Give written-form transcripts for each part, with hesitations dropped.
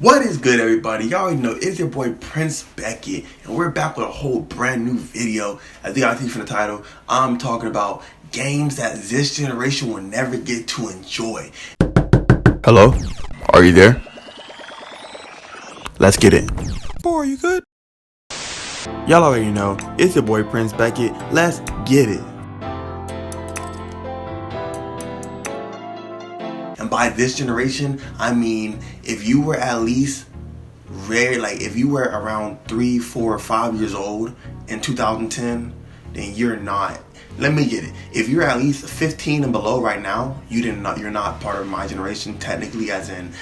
What is good, everybody? Y'all already know it's your boy Prince Beckett, and we're back with a whole brand new video. As you guys see from the title, I'm talking about games that this generation will never get to enjoy. Hello? Are you there? Let's get it. Boy, are you good? Y'all already know it's your boy Prince Beckett. Let's get it. And by this generation, I mean if you were at least if you were around 3, 4, 5 years old in 2010, then you're not. Let me get it. If you're at least 15 and below right now, you're not part of my generation technically, as in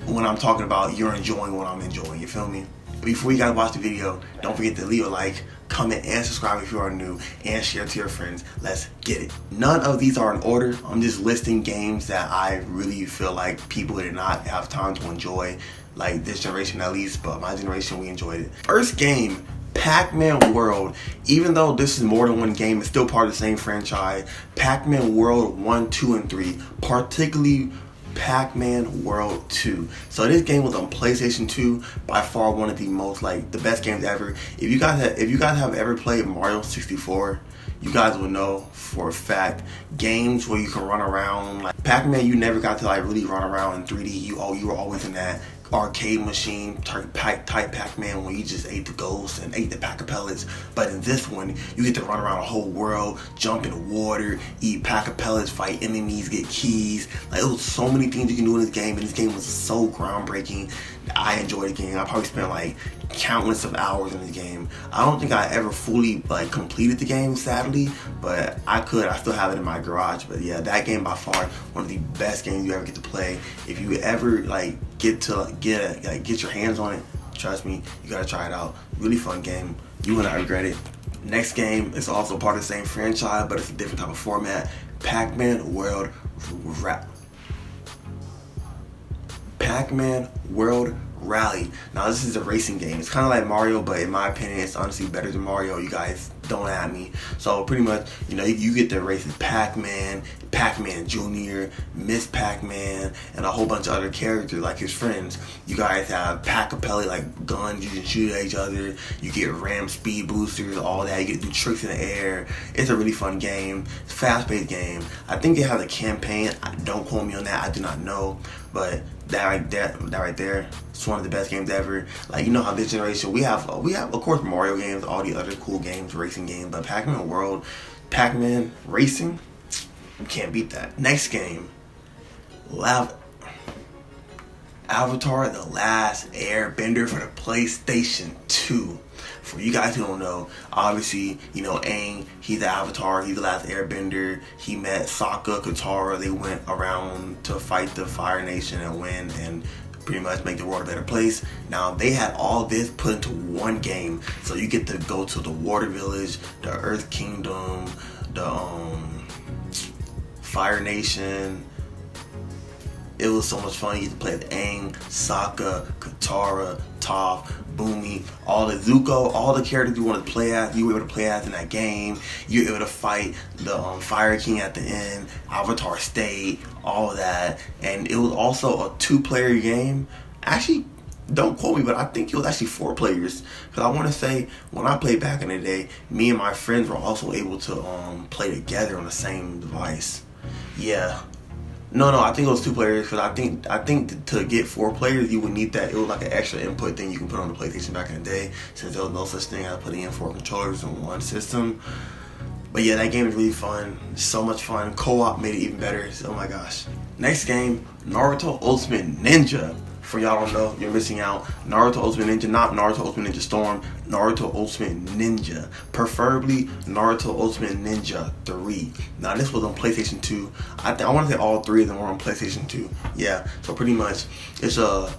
when I'm talking about you're enjoying what I'm enjoying. You feel me? Before you guys watch the video, don't forget to leave a like, comment, and subscribe if you are new, and share to your friends. Let's get it. None of these are in order. I'm just listing games that I really feel like people did not have time to enjoy, like this generation at least, but my generation, we enjoyed it. First game, Pac-Man World. Even though this is more than one game, it's still part of the same franchise. Pac-Man World 1, 2, and 3, particularly Pac-Man World 2. So this game was on PlayStation 2, by far one of the most, the best games ever. If you guys have ever played Mario 64, you guys will know for a fact games where you can run around. Like Pac-Man, you never got to really run around in 3D. You were always in that arcade machine type Pac-Man when you just ate the ghosts and ate the pack of pellets. But in this one, you get to run around the whole world, jump in the water, eat pack of pellets, fight enemies, get keys. It was so many things you can do in this game, and this game was so groundbreaking. I enjoyed the game. I probably spent countless of hours in this game. I don't think I ever fully completed the game, sadly, but I still have it in my garage. But yeah, that game by far one of the best games you ever get to play. If you ever get your hands on it, trust me, you gotta try it out. Really fun game. You will not regret it. Next game is also part of the same franchise, but it's a different type of format. Pac-Man World Rally. Now this is a racing game. It's kind of like Mario, but in my opinion, it's honestly better than Mario. You guys don't at me. So pretty much, you get to race as Pac-Man, Pac-Man Jr., Miss Pac-Man, and a whole bunch of other characters like his friends. You guys have pack-a-pellet, guns you can shoot at each other. You get ram speed boosters, all that. You get to do tricks in the air. It's a really fun game. It's a fast-paced game. I think they have a campaign. Don't quote me on that. I do not know. But that right there, it's one of the best games ever. You know how this generation we have of course Mario games, all the other cool games, racing games, but Pac-Man World, Pac-Man Racing, you can't beat that. Next game, Avatar: The Last Airbender for the PlayStation 2. For you guys who don't know, obviously, Aang, he's the Avatar, he's the last Airbender. He met Sokka, Katara, they went around to fight the Fire Nation and win and pretty much make the world a better place. Now, they had all this put into one game, so you get to go to the Water Village, the Earth Kingdom, the Fire Nation. It was so much fun. You get to play with Aang, Sokka, Katara, Toph, Boomy, all the Zuko, all the characters you wanted to play as, you were able to play as in that game. You were able to fight the Fire King at the end, Avatar State, all of that. And it was also a 2-player game. Actually, don't quote me, but I think it was actually 4 players. Because I want to say, when I played back in the day, me and my friends were also able to play together on the same device. Yeah. No, I think it was 2 players, because I think to get 4 players, you would need that. It was like an extra input thing you can put on the PlayStation back in the day, since there was no such thing as putting in 4 controllers in one system. But yeah, that game is really fun. So much fun. Co-op made it even better. Oh my gosh. Next game, Naruto Ultimate Ninja. For y'all don't know, you're missing out. Naruto Ultimate Ninja, not Naruto Ultimate Ninja Storm, Naruto Ultimate Ninja. Preferably Naruto Ultimate Ninja 3. Now this was on PlayStation 2. I want to say all 3 of them were on PlayStation 2. Yeah, so pretty much it's a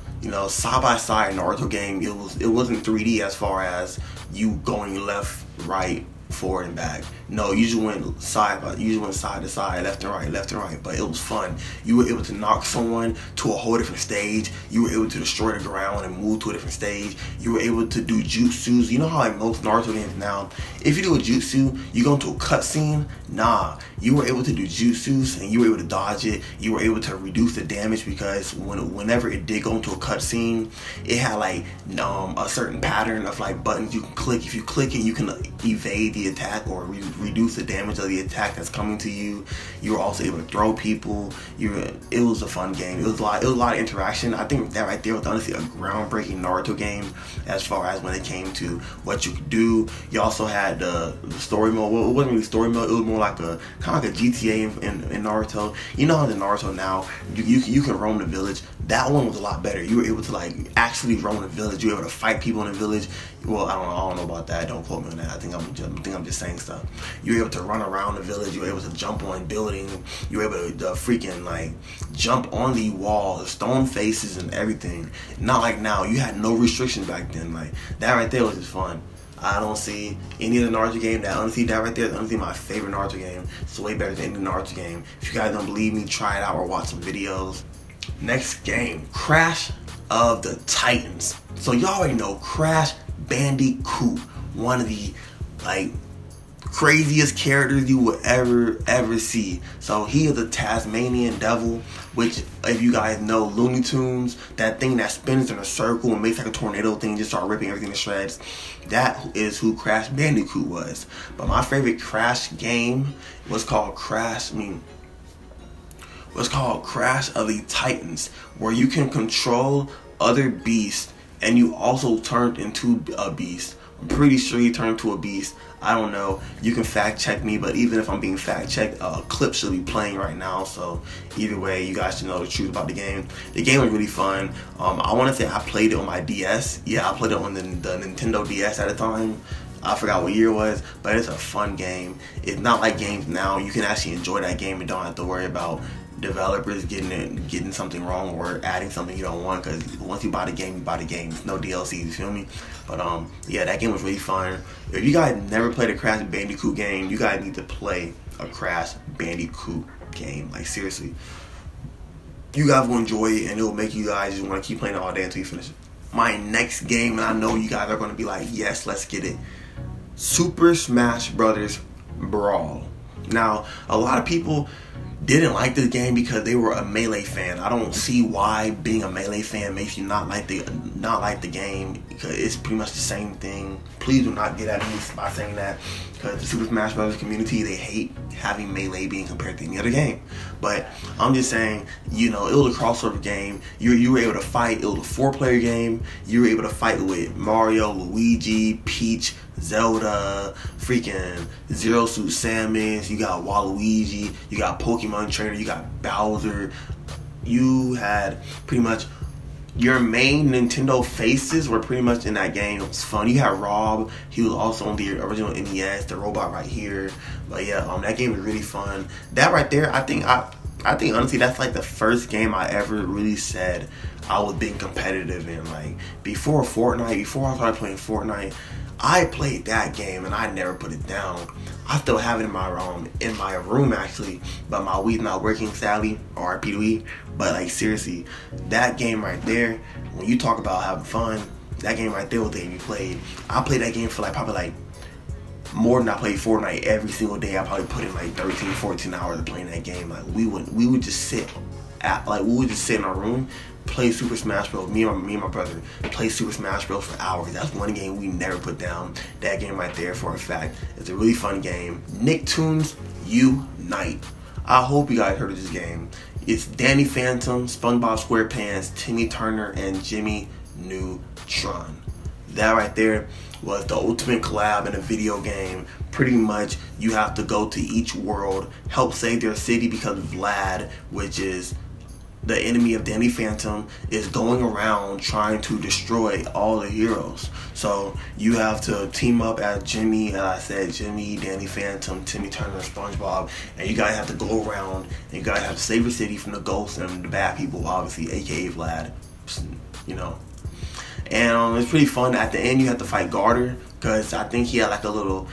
side-by-side Naruto game. It wasn't 3D as far as you going left, right, forward and back. No, you just went side to side, left and right, left and right. But it was fun. You were able to knock someone to a whole different stage. You were able to destroy the ground and move to a different stage. You were able to do jutsus. You know how like most Naruto games now, if you do a jutsu, you go into a cutscene. Nah, you were able to do jutsus and you were able to dodge it. You were able to reduce the damage because whenever it did go into a cutscene, it had like a certain pattern of like buttons you can click. If you click it, you can evade the attack or reduce the damage of the attack that's coming to you. You were also able to throw people. It was a fun game. It was a lot of interaction. I think that right there was honestly a groundbreaking Naruto game as far as when it came to what you could do. You also had the story mode. Well, it wasn't really story mode. It was more like a kind of like a GTA in Naruto. You know how in Naruto now you can roam the village. That one was a lot better. You were able to like actually roam the village. You were able to fight people in the village. Well, I don't know about that. Don't quote me on that. I think I'm just saying stuff. You were able to run around the village. You were able to jump on buildings. You were able to freaking like jump on the walls, stone faces, and everything. Not like now. You had no restrictions back then. Like that right there was just fun. I don't see any of the Naruto game that honestly that right there is honestly my favorite Naruto game. It's way better than any Naruto game. If you guys don't believe me, try it out or watch some videos. Next game, Crash of the Titans. So y'all already know Crash Bandicoot, one of the like craziest characters you would ever see. So he is a Tasmanian devil, which if you guys know Looney Tunes, that thing that spins in a circle and makes like a tornado thing, just start ripping everything to shreds. That is who Crash Bandicoot was. But my favorite Crash game was called Crash of the Titans, where you can control other beasts and you also turned into a beast. I'm pretty sure you turned into a beast. I don't know. You can fact check me, but even if I'm being fact checked, a clip should be playing right now. So either way, you guys should know the truth about the game. The game was really fun. I want to say I played it on my DS. Yeah, I played it on the Nintendo DS at the time. I forgot what year it was, but it's a fun game. It's not like games now. You can actually enjoy that game and don't have to worry about developers getting something wrong or adding something you don't want, because once you buy the game, you buy the game. It's no DLC, you feel me? But yeah, that game was really fun. If you guys never played a Crash Bandicoot game, you guys need to play a Crash Bandicoot game. Like seriously, you guys will enjoy it and it will make you guys just want to keep playing it all day until you finish it. My next game, and I know you guys are going to be like, yes, let's get it. Super Smash Brothers Brawl. Now, a lot of people didn't like this game because they were a Melee fan. I don't see why being a Melee fan makes you not like the game, because it's pretty much the same thing. Please do not get at me by saying that, because the Super Smash Bros. Community, they hate having Melee being compared to any other game. But I'm just saying, you know, it was a crossover game. You were able to fight. It was a 4-player game. You were able to fight with Mario, Luigi, Peach, Zelda, freaking Zero Suit Samus, you got Waluigi, you got Pokemon Trainer, you got Bowser. You had pretty much your main Nintendo faces were pretty much in that game. It was fun. You had Rob, he was also on the original NES, the robot right here. But yeah, that game was really fun. That right there, I think honestly that's like the first game I ever really said I was being competitive in. Like before I started playing Fortnite, I played that game and I never put it down. I still have it in my room actually, but my Wii's not working sadly, RIP to Wii. But like seriously, that game right there, when you talk about having fun, that game right there was the game you played. I played that game for probably like more than I played Fortnite every single day. I probably put in like 13, 14 hours of playing that game. Like we would just sit in our room, play Super Smash Bros. Me and my brother play Super Smash Bros. For hours. That's one game we never put down. That game right there, for a fact, it's a really fun game. Nicktoons Unite. I hope you guys heard of this game. It's Danny Phantom, SpongeBob SquarePants, Timmy Turner, and Jimmy Neutron. That right there was the ultimate collab in a video game. Pretty much, you have to go to each world, help save their city, because Vlad, which is the enemy of Danny Phantom, is going around trying to destroy all the heroes. So you have to team up as Jimmy, as I said, Jimmy, Danny Phantom, Timmy Turner, SpongeBob, and you guys have to go around and you guys have to save your city from the ghosts and the bad people, obviously, aka Vlad, you know. And it's pretty fun. At the end, you have to fight Garter, because I think he had like a little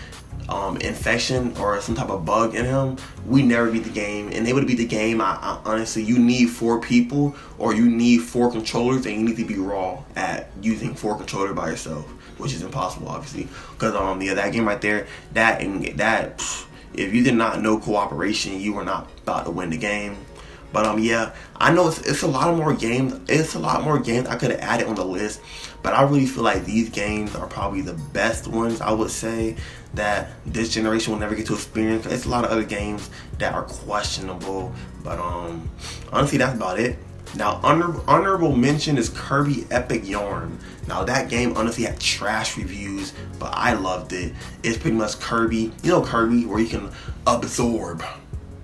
infection or some type of bug in him, we never beat the game. And they would beat the game. I honestly, you need 4 people or you need 4 controllers, and you need to be raw at using 4 controllers by yourself, which is impossible, obviously. Because yeah, that game right there, that if you did not know cooperation, you were not about to win the game. But yeah, I know it's a lot more games. It's a lot more games I could have added on the list, but I really feel like these games are probably the best ones, I would say, that this generation will never get to experience. It's a lot of other games that are questionable, but honestly, that's about it. Now, honorable mention is Kirby Epic Yarn. Now, that game honestly had trash reviews, but I loved it. It's pretty much Kirby, you know Kirby, where you can absorb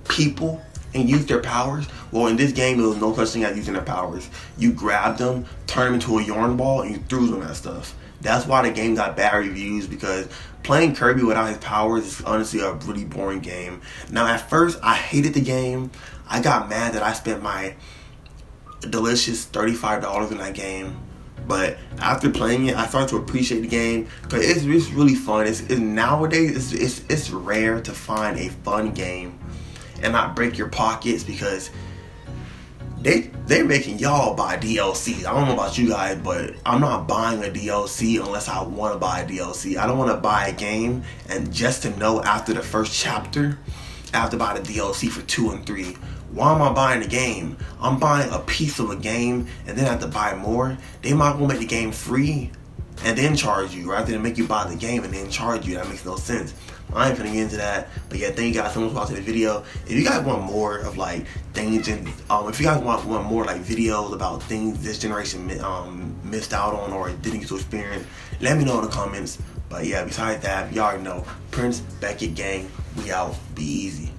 people and use their powers. Well, in this game, there was no such thing as using their powers. You grabbed them, turned them into a yarn ball, and you threw them at stuff. That's why the game got bad reviews, because playing Kirby without his powers is honestly a really boring game. Now, at first, I hated the game. I got mad that I spent my delicious $35 in that game. But after playing it, I started to appreciate the game because it's really fun. Nowadays, it's rare to find a fun game and not break your pockets, because they're making y'all buy DLC. I don't know about you guys, but I'm not buying a DLC unless I want to buy a DLC. I don't want to buy a game and just to know after the first chapter, I have to buy the DLC for 2 and 3. Why am I buying the game? I'm buying a piece of a game and then I have to buy more. They might well make the game free and then charge you, rather than make you buy the game and then charge you. That makes no sense. I ain't finna get into that. But yeah, thank you guys so much for watching the video. If you guys want more of like things, and if you guys want more like videos about things this generation missed out on or didn't get to experience, let me know in the comments. But yeah, besides that, you already know, Prince Beckett gang, we out. Be easy.